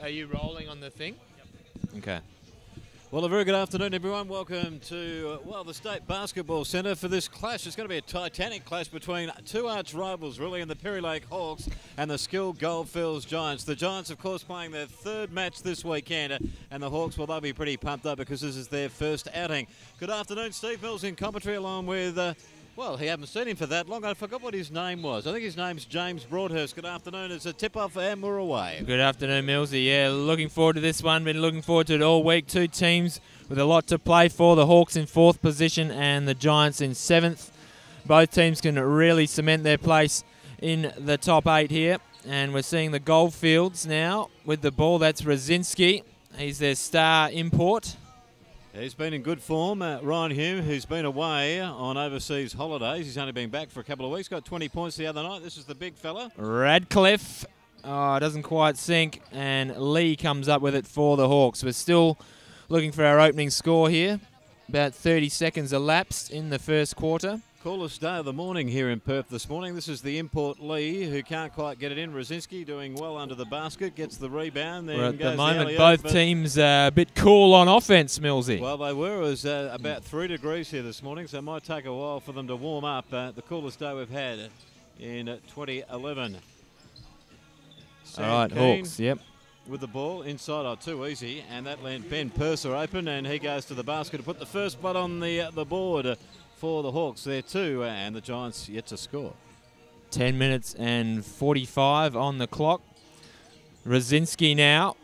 Are you rolling on the thing? Yep. Okay. Well, a very good afternoon, everyone. Welcome to, the State Basketball Centre for this clash. It's going to be a titanic clash between two arch rivals, really, in the Perry Lake Hawks and the skilled Goldfields Giants. The Giants, of course, playing their third match this weekend, and the Hawks, well, they'll be pretty pumped up because this is their first outing. Good afternoon, Steve Mills in commentary, along with, he haven't seen him for that long. I forgot what his name was. I think his name's James Broadhurst. Good afternoon. It's a tip-off and we're away. Good afternoon, Millsy. Yeah, looking forward to this one. Been looking forward to it all week. Two teams with a lot to play for. The Hawks in 4th position and the Giants in 7th. Both teams can really cement their place in the top 8 here. And we're seeing the Goldfields now with the ball. That's Rosinski. He's their star import. He's been in good form. Ryan Hume, who's been away on overseas holidays. He's only been back for a couple of weeks. Got 20 points the other night. This is the big fella. Radcliffe. Doesn't quite sink. And Lee comes up with it for the Hawks. We're still looking for our opening score here. About 30 seconds elapsed in the first quarter. Coolest day of the morning here in Perth this morning. This is the import Lee, who can't quite get it in. Rosinski doing well under the basket, gets the rebound. Then at goes the moment, the both teams a bit cool on offense, Millsy. Well, they were. It was about 3 degrees here this morning, so it might take a while for them to warm up. The coolest day we've had in 2011. All right, Hawks, yep. With the ball inside, too easy, and that lent Ben Purser open, and he goes to the basket to put the first blood on the board for the Hawks there too, and the Giants yet to score. 10 minutes and 45 on the clock. Rosinski now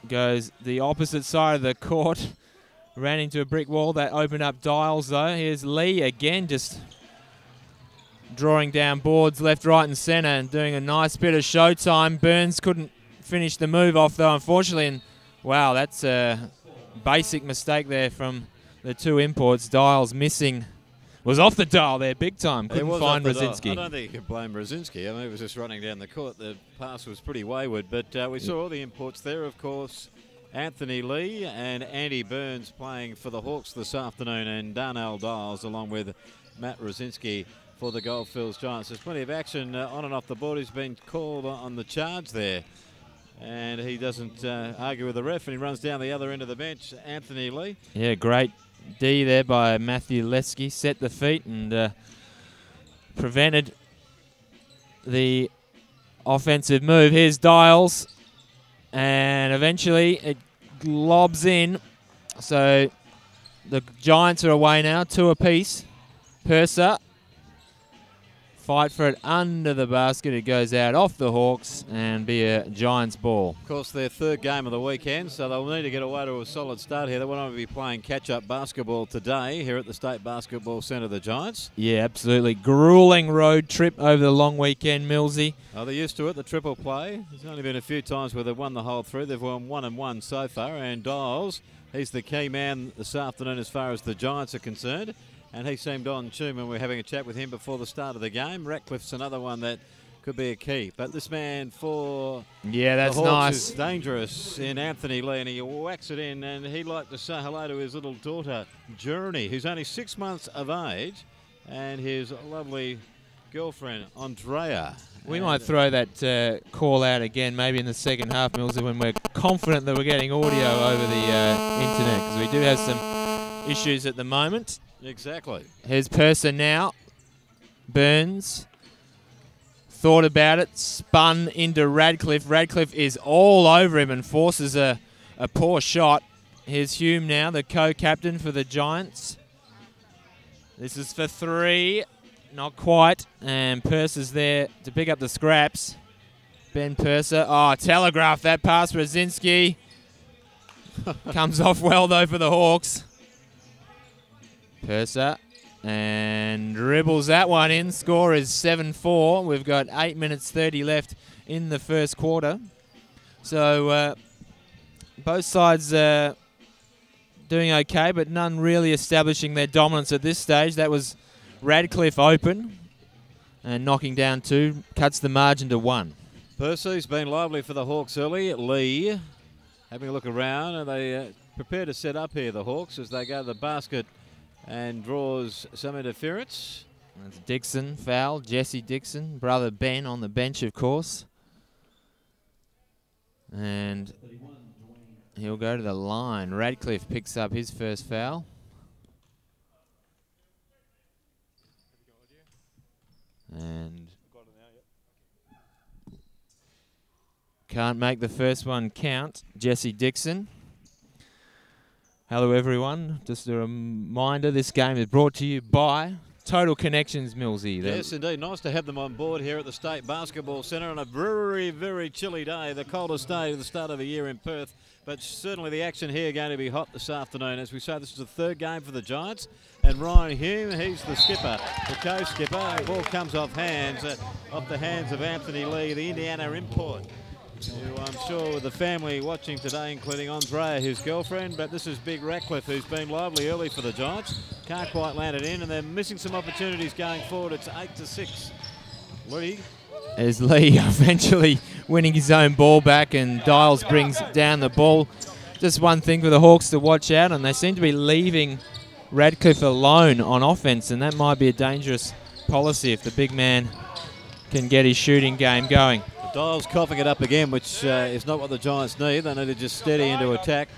goes the opposite side of the court. Ran into a brick wall. That opened up Dials, though. Here's Lee again, just drawing down boards left, right, and centre and doing a nice bit of showtime. Burns couldn't finish the move off, though, unfortunately. And, wow, that's a basic mistake there from the two imports. Dials missing. Was off the dial there big time. Couldn't find Rosinski. I don't think you can blame Rosinski. I mean, it was just running down the court. The pass was pretty wayward. But we saw all the imports there, of course. Anthony Lee and Andy Burns playing for the Hawks this afternoon, and Darnell Dials along with Matt Rosinski for the Goldfields Giants. There's plenty of action on and off the board. He's been called on the charge there. And he doesn't argue with the ref, and he runs down the other end of the bench, Anthony Lee. Yeah, great D there by Matthew Lesky. Set the feet and prevented the offensive move. Here's Dials. And eventually it lobs in. So the Giants are away now, 2 apiece. Purser. Fight for it under the basket. It goes out off the Hawks and be a Giants ball. Of course, their third game of the weekend, so they'll need to get away to a solid start here. They want to be playing catch-up basketball today here at the State Basketball Centre, the Giants. Yeah, absolutely. Grueling road trip over the long weekend, Millsy. Oh, they're used to it, the triple play. There's only been a few times where they've won the whole through. They've won 1-1 so far, and Dials, he's the key man this afternoon as far as the Giants are concerned. And he seemed on tune when we were having a chat with him before the start of the game. Ratcliffe's another one that could be a key. But this man for that's the Hawks nice. is dangerous in Anthony Lee, and he whacks it in. And he'd like to say hello to his little daughter, Journey, who's only 6 months of age, and his lovely girlfriend, Andrea. We might throw that call out again, maybe in the second half, Millsy, when we're confident that we're getting audio over the internet, because we do have some issues at the moment. Exactly. Here's Purser now. Burns thought about it, spun into Radcliffe. Radcliffe is all over him and forces a poor shot. Here's Hume now, the co-captain for the Giants. This is for 3. Not quite. And Purser's there to pick up the scraps. Ben Purser. Oh, telegraph that pass. Rosinski comes off well, though, for the Hawks. Purser and dribbles that one in. Score is 7-4. We've got 8 minutes 30 left in the first quarter. So both sides doing okay, but none really establishing their dominance at this stage. That was Radcliffe open and knocking down 2. Cuts the margin to 1. Purser's been lively for the Hawks early. Lee having a look around, and they prepare to set up here, the Hawks, as they go to the basket and draws some interference. That's Dixon, foul. Jesse Dixon, brother Ben on the bench, of course. And he'll go to the line. Radcliffe picks up his first foul. And can't make the first one count. Jesse Dixon. Hello everyone. Just a reminder, this game is brought to you by Total Connections, Millsy. Yes, indeed. Nice to have them on board here at the State Basketball Centre on a very, very chilly day, the coldest day at the start of the year in Perth. But certainly the action here going to be hot this afternoon. As we say, this is the third game for the Giants. And Ryan Hume, he's the skipper, the co-skipper. The ball comes off the hands of Anthony Lee, the Indiana import, who I'm sure with the family watching today, including Andrea, his girlfriend. But this is Big Ratcliffe, who's been lively early for the Giants. Can't quite land it in, and they're missing some opportunities going forward. It's 8-6. Lee. As Lee eventually winning his own ball back, and Dials brings down the ball. Just one thing for the Hawks to watch out, and they seem to be leaving Radcliffe alone on offense, and that might be a dangerous policy if the big man can get his shooting game going. Dials coughing it up again, which is not what the Giants need. They need to just steady into attack.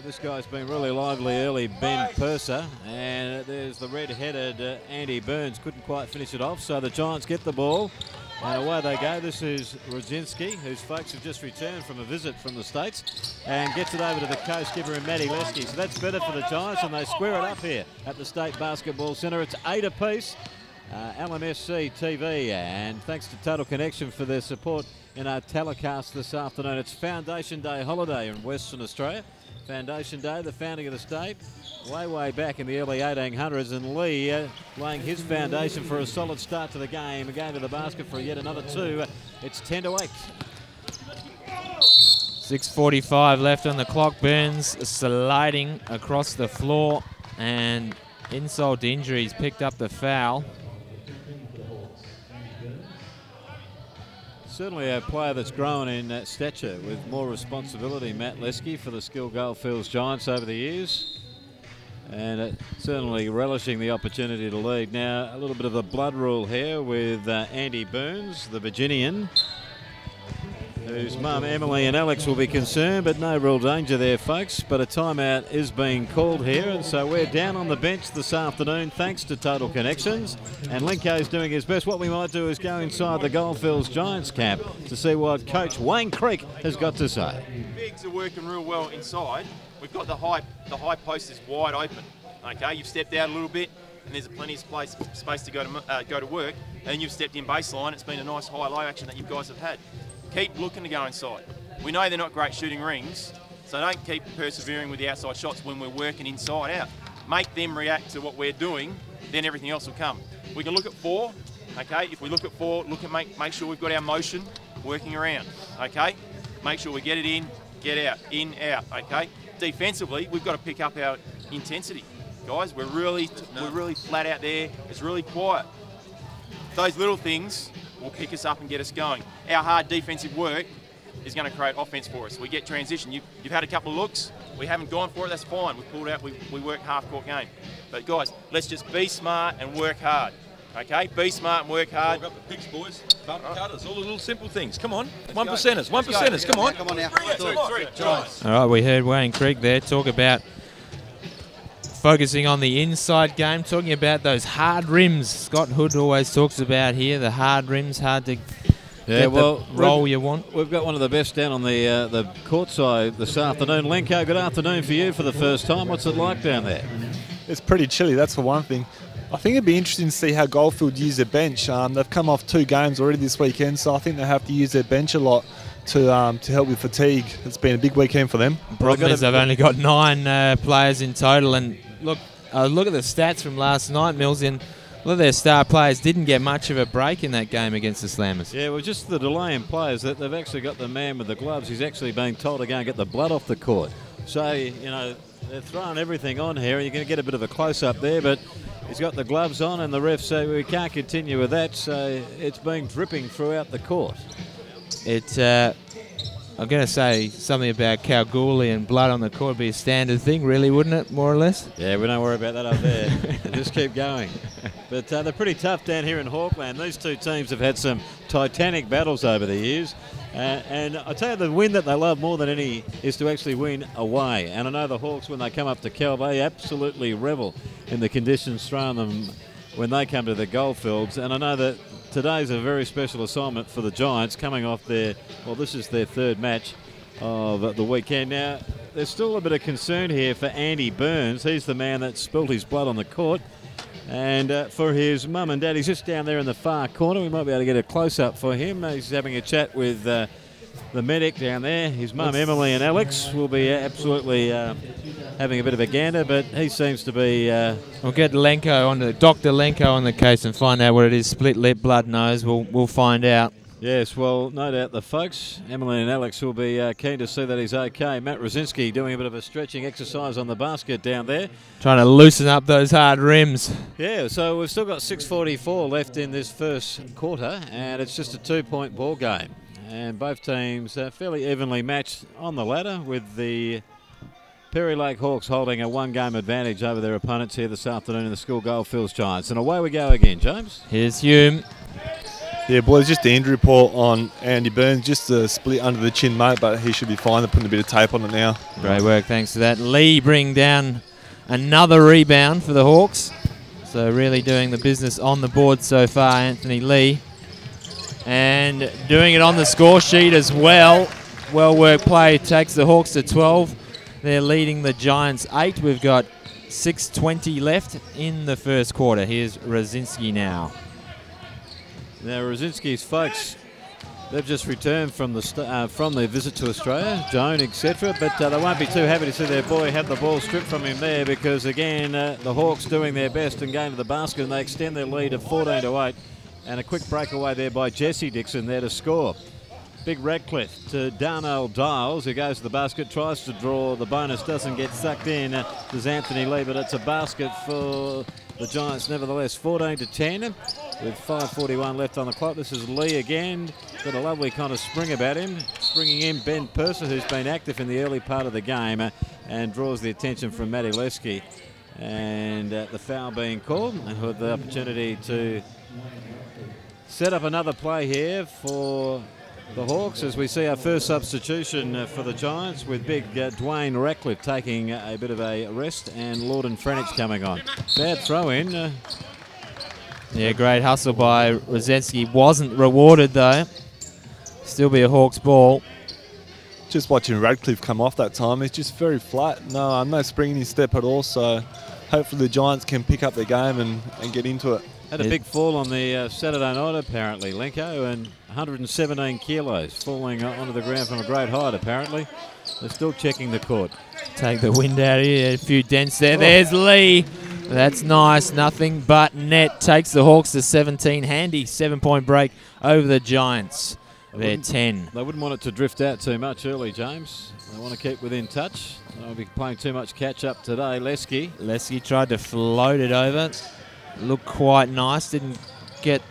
This guy's been really lively early, Ben Purser, and there's the red-headed Andy Burns. Couldn't quite finish it off, so the Giants get the ball, and away they go. This is Rodzinski, whose folks have just returned from a visit from the States, and gets it over to the co-skipper and Matty Lesky. So that's better for the Giants, and they square it up here at the State Basketball Centre. It's 8 apiece. LMSC TV, and thanks to Total Connection for their support in our telecast this afternoon. It's Foundation Day holiday in Western Australia. Foundation Day, the founding of the state, way back in the early 1800s, and Lee laying his foundation for a solid start to the game. Again to the basket for yet another two. It's 10-8. 6:45 left on the clock. Burns sliding across the floor, and insult to injury, he's picked up the foul. Certainly a player that's grown in stature with more responsibility, Matt Lesky, for the Skill Goldfields Giants over the years. And certainly relishing the opportunity to lead. Now, a little bit of the blood rule here with Andy Burns, the Virginian, whose mum Emily and Alex will be concerned, but no real danger there, folks. But a timeout is being called here, and so we're down on the bench this afternoon thanks to Total Connections. And Linko's doing his best. What we might do is go inside the Goldfields Giants camp to see what Coach Wayne Creek has got to say. Bigs are working real well inside. We've got the high post is wide open. Okay, you've stepped out a little bit, and there's plenty of space to go to work. And you've stepped in baseline. It's been a nice high-low action that you guys have had. Keep looking to go inside. We know they're not great shooting rings, so don't keep persevering with the outside shots when we're working inside out. Make them react to what we're doing, then everything else will come. We can look at 4, okay? If we look at 4, make sure we've got our motion working around, okay? Make sure we get it in, out, okay? Defensively, we've got to pick up our intensity. Guys, we're really flat out there. It's really quiet. Those little things will pick us up and get us going. Our hard defensive work is going to create offense for us. We get transition. You've had a couple of looks. We haven't gone for it. That's fine. We've pulled out. We work half-court game. But, guys, let's just be smart and work hard. Okay? Be smart and work hard. Up the picks, boys. Cutters, all the little simple things. Come on. 1%ers. 1%ers. Come on. Come on now. All right, we heard Wayne Creek there talk about focusing on the inside game, talking about those hard rims. Scott Hood always talks about here, the hard rims, hard to get the roll you want. We've got one of the best down on the court side this afternoon. Lenko, good afternoon for you for the first time. What's it like down there? It's pretty chilly, that's for one thing. I think it'd be interesting to see how Goldfield use their bench. They've come off 2 games already this weekend, so I think they have to use their bench a lot to help with fatigue. It's been a big weekend for them. Problem is they've only got 9 players in total, and look at the stats from last night, Mills, and a lot of their star players didn't get much of a break in that game against the Slammers. Yeah, well, just the delay in players, that they've actually got the man with the gloves. He's actually being told to go and get the blood off the court. So, you know, they're throwing everything on here. You're going to get a bit of a close-up there, but he's got the gloves on, and the ref say we can't continue with that, so it's been dripping throughout the court. I'm going to say something about Kalgoorlie and blood on the court would be a standard thing, really, wouldn't it, more or less? Yeah, we don't worry about that up there. Just keep going. But they're pretty tough down here in Hawkland. These two teams have had some titanic battles over the years. And I tell you, the win that they love more than any is to actually win away. And I know the Hawks, when they come up to Cal, they absolutely revel in the conditions thrown them when they come to the Goldfields. And I know that today's a very special assignment for the Giants, coming off their, well, this is their third match of the weekend. Now, there's still a bit of concern here for Andy Burns. He's the man that spilled his blood on the court. And for his mum and dad, he's just down there in the far corner. We might be able to get a close-up for him. He's having a chat with the medic down there. His mum, Emily, and Alex will be absolutely having a bit of a gander, but he seems to be... We'll get Lenko on Dr. Lenko on the case and find out what it is. Split lip, blood nose. We'll find out. Yes, well, no doubt the folks, Emily and Alex, will be keen to see that he's okay. Matt Rosinski doing a bit of a stretching exercise on the basket down there. Trying to loosen up those hard rims. Yeah, so we've still got 6:44 left in this first quarter, and it's just a 2-point ball game. And both teams fairly evenly matched on the ladder, with the Perry Lake Hawks holding a one-game advantage over their opponents here this afternoon in the School Goldfields Giants. And away we go again, James. Here's Hume. Yeah, boys, just the injury report on Andy Burns. Just a split under the chin, mate, but he should be fine. They're putting a bit of tape on it now. Great work, thanks for that. Lee bring down another rebound for the Hawks. So really doing the business on the board so far, Anthony Lee. And doing it on the score sheet as well. Well-worked play takes the Hawks to 12. They're leading the Giants 8. We've got 6:20 left in the first quarter. Here's Rosinski now. Now, Rosinski's folks, they've just returned from their visit to Australia, Joan, etc. But they won't be too happy to see their boy have the ball stripped from him there, because, again, the Hawks doing their best and going to the basket, and they extend their lead of 14-8. And a quick breakaway there by Jesse Dixon there to score. Big Radcliffe to Darnell Dials, who goes to the basket, tries to draw the bonus, doesn't get sucked in. Does Anthony Lee, but it's a basket for the Giants nevertheless. 14-10 with 5:41 left on the clock. This is Lee again. Got a lovely kind of spring about him. Springing in Ben Purser, who's been active in the early part of the game, and draws the attention from Matty Lesky. And the foul being called, and with the opportunity to set up another play here for the Hawks, as we see our first substitution for the Giants, with big Dwayne Radcliffe taking a bit of a rest, and Lorden Franich coming on. Bad throw in. Yeah, great hustle by Rosinski. Wasn't rewarded though. Still be a Hawks ball. Just watching Radcliffe come off that time, he's just very flat. No spring in his step at all. So hopefully the Giants can pick up their game and get into it. Had a big fall on the Saturday night, apparently, Lenko, and 117 kilos falling onto the ground from a great height, apparently. They're still checking the court. Take the wind out of here. A few dents there. There's Lee. That's nice. Nothing but net. Takes the Hawks to 17. Handy 7-point break over the Giants. They're 10. They wouldn't want it to drift out too much early, James. They want to keep within touch. They'll be playing too much catch-up today. Lesky tried to float it over. Looked quite nice. Didn't get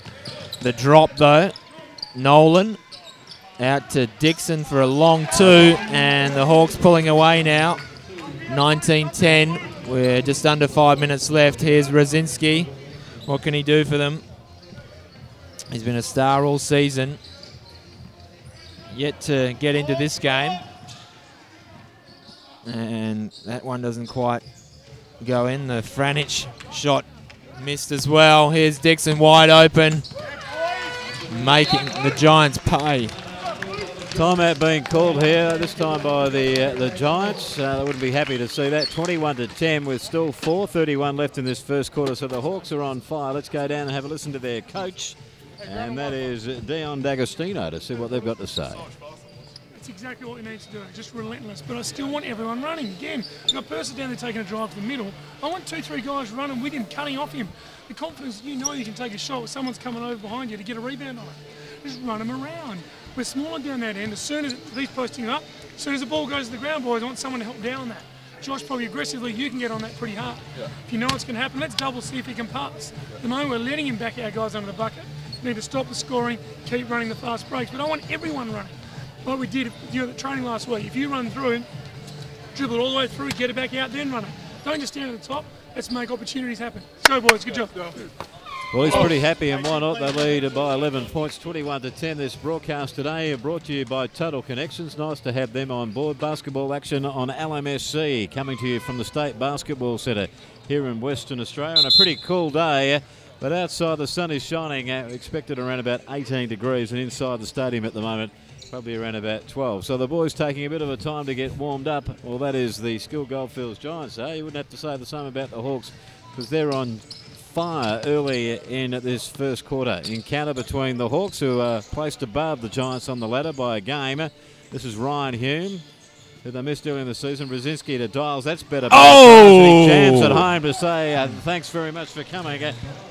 the drop, though. Nolan out to Dixon for a long two. And the Hawks pulling away now. 19-10. We're just under 5 minutes left. Here's Rosinski. What can he do for them? He's been a star all season. Yet to get into this game. And that one doesn't quite go in. The Franich shot missed as well. Here's Dixon wide open. Making the Giants pay. Timeout being called here, this time by the Giants. They wouldn't be happy to see that. 21-10 with still 4:31 left in this first quarter. So the Hawks are on fire. Let's go down and have a listen to their coach. And that is Dion D'Agostino, to see what they've got to say. It's exactly what we need to do, just relentless. But I still want everyone running. Again, I've got Purser down there taking a drive to the middle. I want 2-3 guys running with him, cutting off him. The confidence, you know you can take a shot when someone's coming over behind you to get a rebound on it. Just run them around. We're smaller down that end. As soon as he's posting up, as soon as the ball goes to the ground, boys, I want someone to help down that. Josh, probably aggressively, you can get on that pretty hard. Yeah. If you know what's going to happen, let's double see if he can pass. At the moment, we're letting him back our guys under the bucket. We need to stop the scoring, keep running the fast breaks. But I want everyone running. Like we did at the training last week. If you run through him, dribble it all the way through, get it back out, then run it. Don't just stand at the top. Let's make opportunities happen. Go, boys. Good job. Well, he's pretty happy, and why not? They lead by 11 points, 21-10. This broadcast today brought to you by Total Connections. Nice to have them on board. Basketball action on LMSC, coming to you from the State Basketball Centre here in Western Australia on a pretty cool day. But outside the sun is shining, expected around about 18 degrees, and inside the stadium at the moment, probably around about 12. So the boys taking a bit of a time to get warmed up. Well, that is the Skill Goldfields Giants. You wouldn't have to say the same about the Hawks, because they're on fire early in this first quarter. Encounter between the Hawks, who are placed above the Giants on the ladder by a game. This is Ryan Hume, who they missed early in the season. Brzezinski to Dials. That's better. Oh! He jams at home to say thanks very much for coming.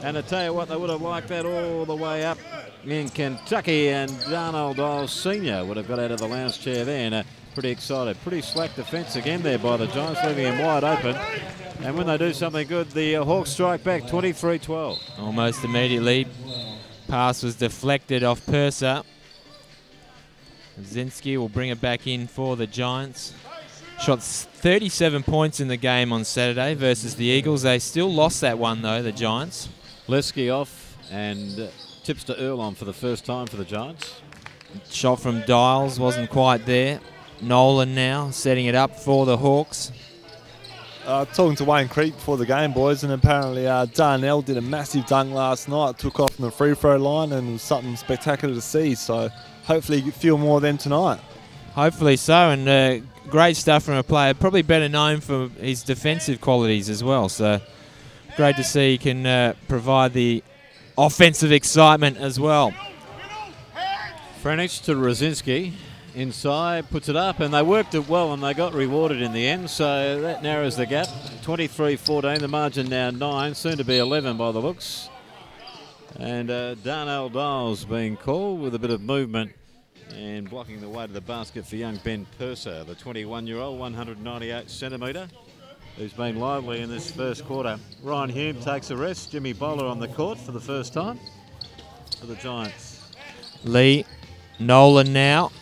And I tell you what, they would have liked that all the way up in Kentucky. And Darnell Dials Sr. would have got out of the lounge chair there. And pretty excited. Pretty slack defence again there by the Giants, leaving him wide open. And when they do something good, the Hawks strike back 23-12. Almost immediately. Pass was deflected off Purser. Brzezinski will bring it back in for the Giants. Shot 37 points in the game on Saturday versus the Eagles. They still lost that one, though, the Giants. Lesky off and tips to Earl on for the first time for the Giants. Shot from Dials wasn't quite there. Nolan now setting it up for the Hawks. Talking to Wayne Creek before the game, boys, and apparently Darnell did a massive dunk last night, took off from the free throw line, and it was something spectacular to see. So hopefully you feel more of them tonight. Hopefully so, and great stuff from a player, probably better known for his defensive qualities as well. So great to see he can provide the offensive excitement as well. Franich to Brzezinski. Inside, puts it up, and they worked it well, and they got rewarded in the end, so that narrows the gap. 23-14, the margin now 9, soon to be 11 by the looks. And Darnell Dials being called with a bit of movement and blocking the way to the basket for young Ben Purser, the 21-year-old, 198 centimetre, who's been lively in this first quarter. Ryan Hume takes a rest. Jimmy Bowler on the court for the first time for the Giants. Lee, Nolan now.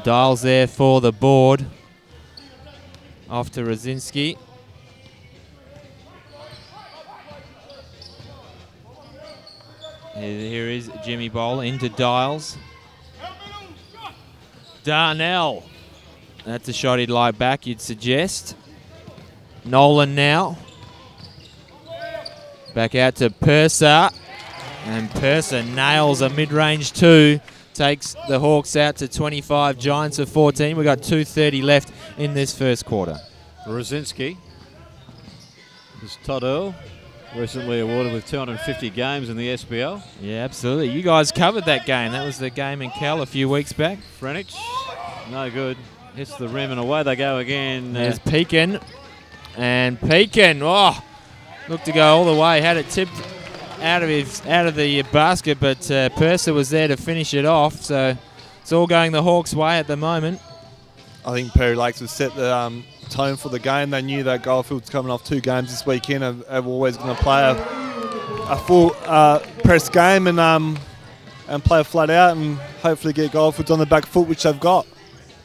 Dials there for the board. Off to Brzezinski. Here is Jimmy Bowler into Dials. Darnell. That's a shot he'd like back, you'd suggest. Nolan now. Back out to Purser. And Purser nails a mid-range two. Takes the Hawks out to 25, Giants of 14. We've got 2:30 left in this first quarter. Brzezinski. This is Todd Earl, recently awarded with 250 games in the SBL. Yeah, absolutely. You guys covered that game. That was the game in Cal a few weeks back. Franich, no good. Hits the rim and away they go again. There's Pekin. And Pekin, looked to go all the way. Had it tipped out of the basket, but Purser was there to finish it off. So it's all going the Hawks' way at the moment. I think Perry Lakes have set the tone for the game. They knew that Goldfield's coming off 2 games this weekend. Are always going to play a full press game and play flat out and hopefully get Goldfields on the back foot, which they've got.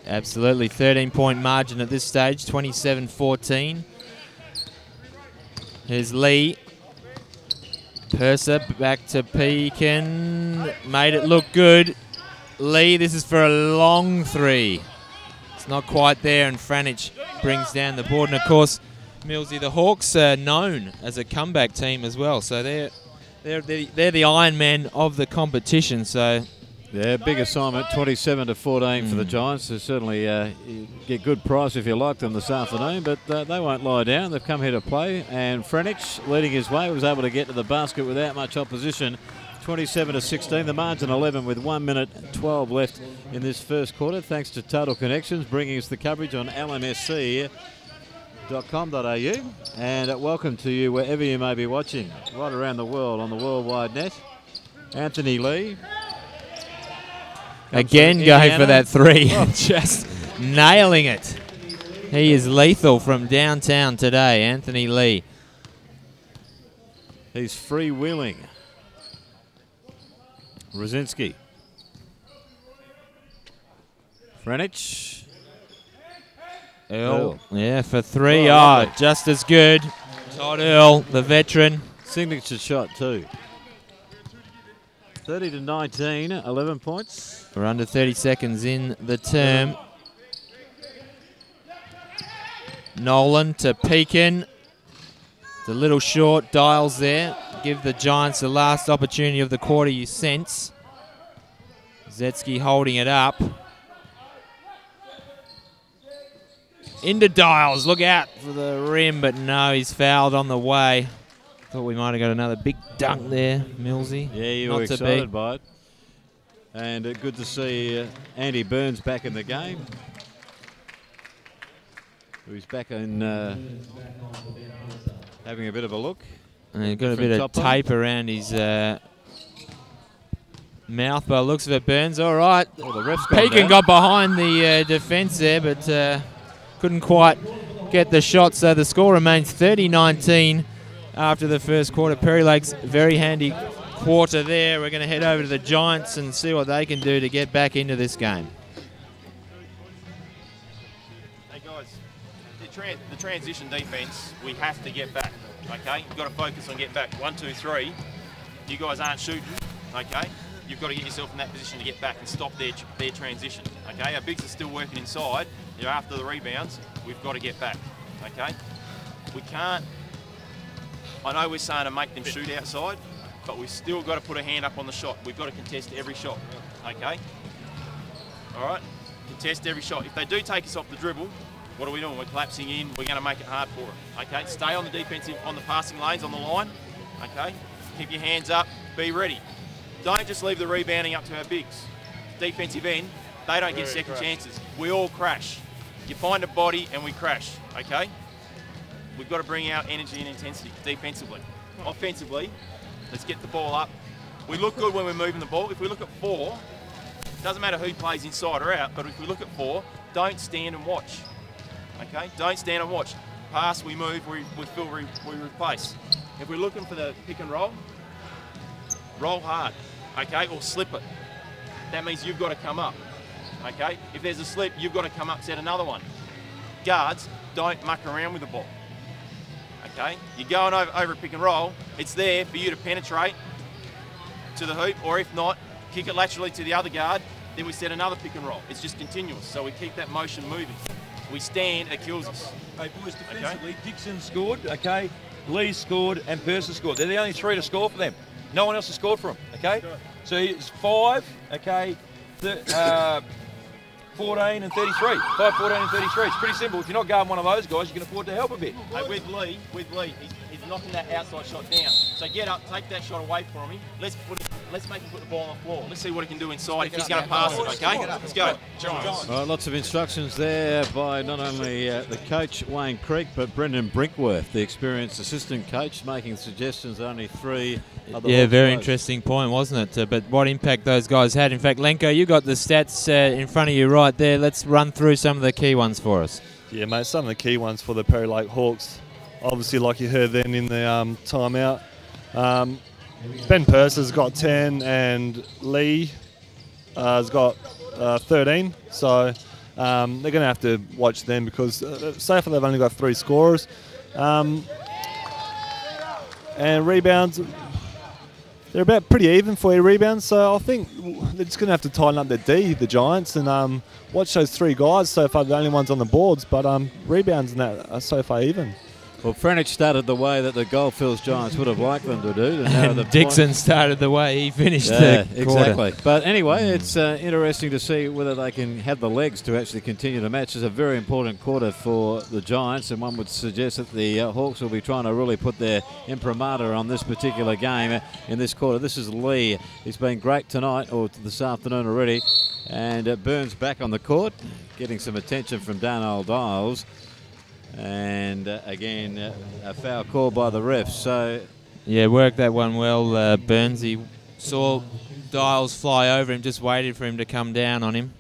Absolutely. 13-point margin at this stage, 27-14. Here's Lee. Purser back to Pekin. Made it look good. Lee, this is for a long three. It's not quite there, and Franich brings down the board. And, of course, Millsy, the Hawks are known as a comeback team as well. So they're the Iron Man of the competition. So yeah, big assignment, 27-14 for the Giants. They certainly get good price if you like them this afternoon, but they won't lie down. They've come here to play, and Franich, leading his way, was able to get to the basket without much opposition. 27-16, the margin 11 with 1 minute 12 left in this first quarter. Thanks to Total Connections, bringing us the coverage on lmsc.com.au. And welcome to you wherever you may be watching, right around the world on the worldwide net. Anthony Lee. Again going for that three, just nailing it. He is lethal from downtown today, Anthony Lee. He's freewheeling. Brzezinski. Franich. Earl. Yeah, for three. Oh, just as good. Todd Earl, the veteran. signature shot too. 30-19, 11 points. We're under 30 seconds in the term. Nolan to Pekin. It's a little short. Dials there. Give the Giants the last opportunity of the quarter, you sense. Zetsky holding it up. Into Dials. Look out for the rim, but no, he's fouled on the way. Thought we might have got another big dunk there, Millsy. Yeah, you Not were to excited be. by it. And good to see Andy Burns back in the game. He's back in having a bit of a look. And he's got a bit of From tape around his mouth by the looks of it, Burns. All right. Well, the ref's gone Pekin down. got behind the defence there, but couldn't quite get the shot. So the score remains 30-19 after the first quarter. Perry Lakes, very handy quarter there. We're going to head over to the Giants and see what they can do to get back into this game. Hey guys, the transition defence, we have to get back. Okay, you've got to focus on getting back. 1, 2, 3. You guys aren't shooting. Okay, you've got to get yourself in that position to get back and stop their transition. Okay, our bigs are still working inside. They're after the rebounds. We've got to get back. Okay, we can't. I know we're saying to make them shoot outside, but we've still got to put a hand up on the shot. We've got to contest every shot. Okay. All right. Contest every shot. If they do take us off the dribble, what are we doing? We're collapsing in. We're going to make it hard for them. Okay. Stay on the defensive, on the passing lanes, on the line. Okay. Keep your hands up. Be ready. Don't just leave the rebounding up to our bigs. Defensive end, they don't get second chances. We all crash. You find a body and we crash. Okay. We've got to bring out energy and intensity defensively. Offensively, let's get the ball up. We look good when we're moving the ball. If we look at 4, doesn't matter who plays inside or out, but if we look at 4, don't stand and watch. Okay? Don't stand and watch. Pass, we move, we fill, we replace. If we're looking for the pick and roll hard, okay, or slip it. That means you've got to come up, okay? If there's a slip, you've got to come up, set another one. Guards, don't muck around with the ball. Okay, you're going over a pick and roll, it's there for you to penetrate to the hoop, or if not, kick it laterally to the other guard, then we set another pick and roll. It's just continuous, so we keep that motion moving. We stand, it kills us. Hey boys, defensively, Dixon scored, okay, Lee scored and Purser scored. They're the only 3 to score for them. No one else has scored for them, okay? So it's 5, okay, 14 and 33. 5, 14 and 33. It's pretty simple. If you're not guarding one of those guys, you can afford to help a bit. Hey, with Lee, he's knocking that outside shot down. So get up, take that shot away from him. Let's make him put the ball on the floor. Let's see what he can do inside if he's going to pass it, okay? Let's go. All right, lots of instructions there by not only the coach, Wayne Creek, but Brendan Brinkworth, the experienced assistant coach, making suggestions that only 3 other Yeah, very players. interesting point, wasn't it? But what impact those guys had. In fact, Lenko, you got the stats in front of you right there. Let's run through some of the key ones for us. Yeah, mate, some of the key ones for the Perry Lake Hawks. Obviously, like you heard then in the timeout, Ben Purser's got 10 and Lee has got 13. So they're going to have to watch them because so far they've only got 3 scorers. And rebounds, they're about pretty even for your rebounds. So I think they're just going to have to tighten up their D, the Giants, and watch those 3 guys. So far, the only ones on the boards, but rebounds and that are so far even. Well, Frenich started the way that the Goldfields Giants would have liked them to do. And now Dixon started the way he finished yeah, the quarter. exactly. But anyway, it's interesting to see whether they can have the legs to actually continue the match. It's a very important quarter for the Giants, and one would suggest that the Hawks will be trying to really put their imprimatur on this particular game in this quarter. This is Lee. He's been great tonight, or this afternoon already, and Burns back on the court, getting some attention from Darnell Dials. And again, a foul call by the refs. So yeah, worked that one well, Burns. He saw Dials fly over him, just waited for him to come down on him.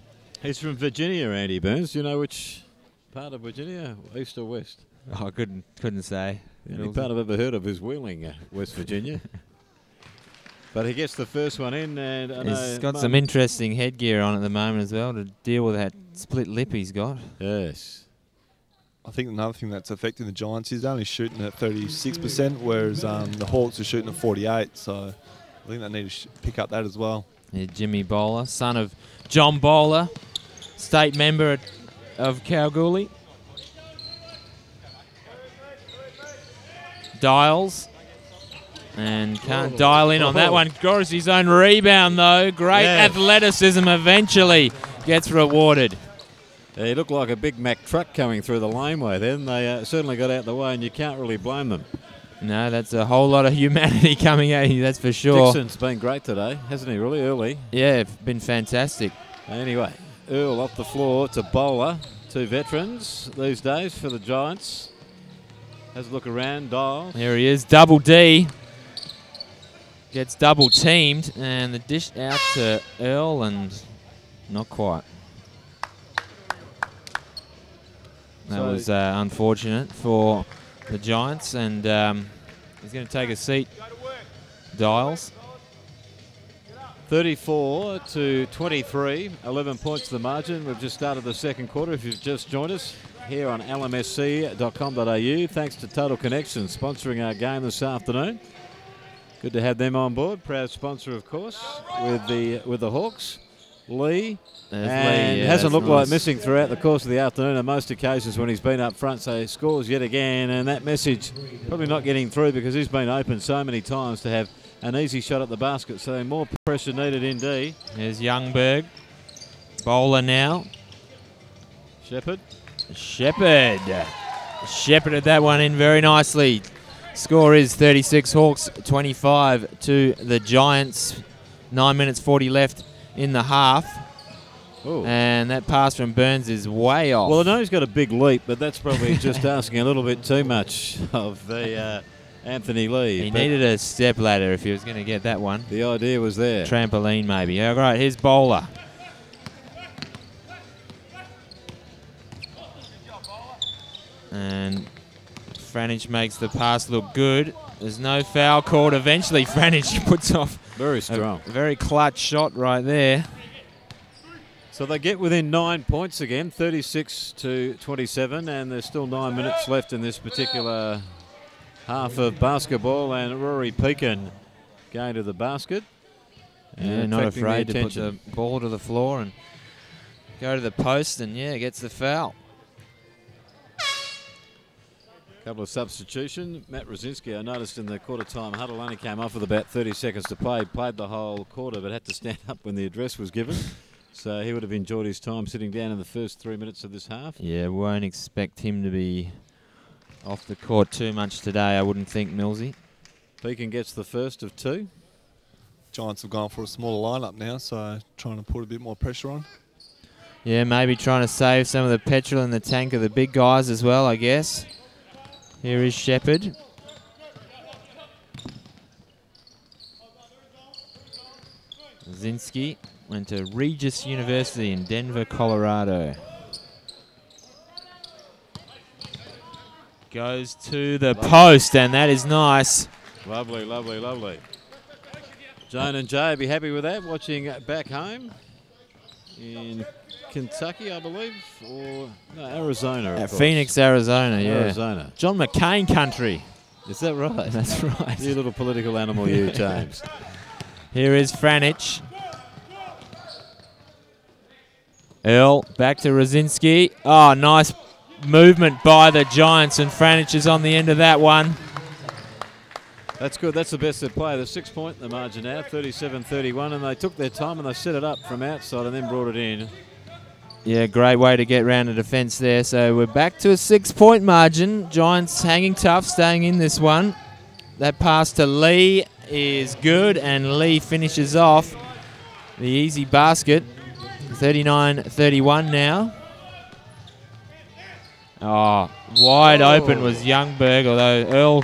he's from Virginia, Andy Burns. Do you know which part of Virginia, east or west? Oh, I couldn't say. The only part I've ever heard of is Wheeling, West Virginia. But he gets the first one in, and I know He's got some interesting headgear on at the moment as well to deal with that split lip he's got. Yes. I think another thing that's affecting the Giants is they're only shooting at 36%, whereas the Hawks are shooting at 48. So I think they need to pick up that as well. Yeah, Jimmy Bowler, son of John Bowler, state member of Kalgoorlie. Dials. And can't dial in on that one. Scores his own rebound, though. Great athleticism eventually gets rewarded. Yeah, he looked like a Big Mac truck coming through the laneway then. They certainly got out the way, and you can't really blame them. No, that's a whole lot of humanity coming at you, that's for sure. Dixon's been great today, hasn't he, really early? Yeah, been fantastic. Anyway, Earl off the floor to Bowler. Two veterans these days for the Giants. Has a look around, Dial. Here he is, double D. Gets double teamed, and the dish out to Earl, and not quite. That was unfortunate for the Giants, and he's going to take a seat. Dials. 34-23, 11 points the margin. We've just started the second quarter. If you've just joined us here on lmsc.com.au, thanks to Total Connections sponsoring our game this afternoon. Good to have them on board. Proud sponsor, of course, with the Hawks. Lee. Hasn't looked like missing throughout the course of the afternoon on most occasions when he's been up front, so he scores yet again, and that message probably not getting through because he's been open so many times to have an easy shot at the basket, so more pressure needed indeed. There's Youngberg. Bowler now. Shepherd. Shepherded that one in very nicely. Score is 36 Hawks, 25 to the Giants. 9 minutes 40 left in the half. Ooh. And that pass from Burns is way off. Well, I know he's got a big leap, but that's probably just asking a little bit too much of the Anthony Lee. He needed a step ladder if he was going to get that one. The idea was there. Trampoline maybe. All right, here's Bowler. And Franich makes the pass look good. There's no foul called. Eventually, Franich puts off very strong, a very clutch shot right there. So they get within 9 points again, 36-27, and there's still 9 minutes left in this particular half of basketball. And Rory Pekin going to the basket. Yeah, not afraid to put the ball to the floor and go to the post, and yeah, gets the foul. Couple of substitution. Matt Rosinski, I noticed in the quarter-time huddle, only came off with about 30 seconds to play. Played the whole quarter, but had to stand up when the address was given. So he would have enjoyed his time sitting down in the first 3 minutes of this half. Yeah, won't expect him to be off the court too much today, I wouldn't think, Millsy. Pekin gets the first of two. Giants have gone for a smaller lineup now, so trying to put a bit more pressure on. Yeah, maybe trying to save some of the petrol in the tank of the big guys as well, I guess. Here is Shepherd. Zinski went to Regis University in Denver, Colorado. Goes to the post, and that is nice. Lovely, lovely, lovely. Joan and Jay will be happy with that, watching back home in Kentucky, I believe, or no, Arizona. Phoenix, Arizona, yeah. Arizona. John McCain country. Is that right? That's right. You little political animal, you, James. Here is Franich. Earl back to Rosinski. Oh, nice movement by the Giants, and Franich is on the end of that one. That's good. That's the best they play. They're 6 point in the margin now, 37-31, and they took their time and they set it up from outside and then brought it in. Yeah, great way to get round the defence there. So we're back to a 6 point margin. Giants hanging tough, staying in this one. That pass to Lee is good, and Lee finishes off the easy basket. 39-31 now. Oh, wide open was Youngberg, although Earl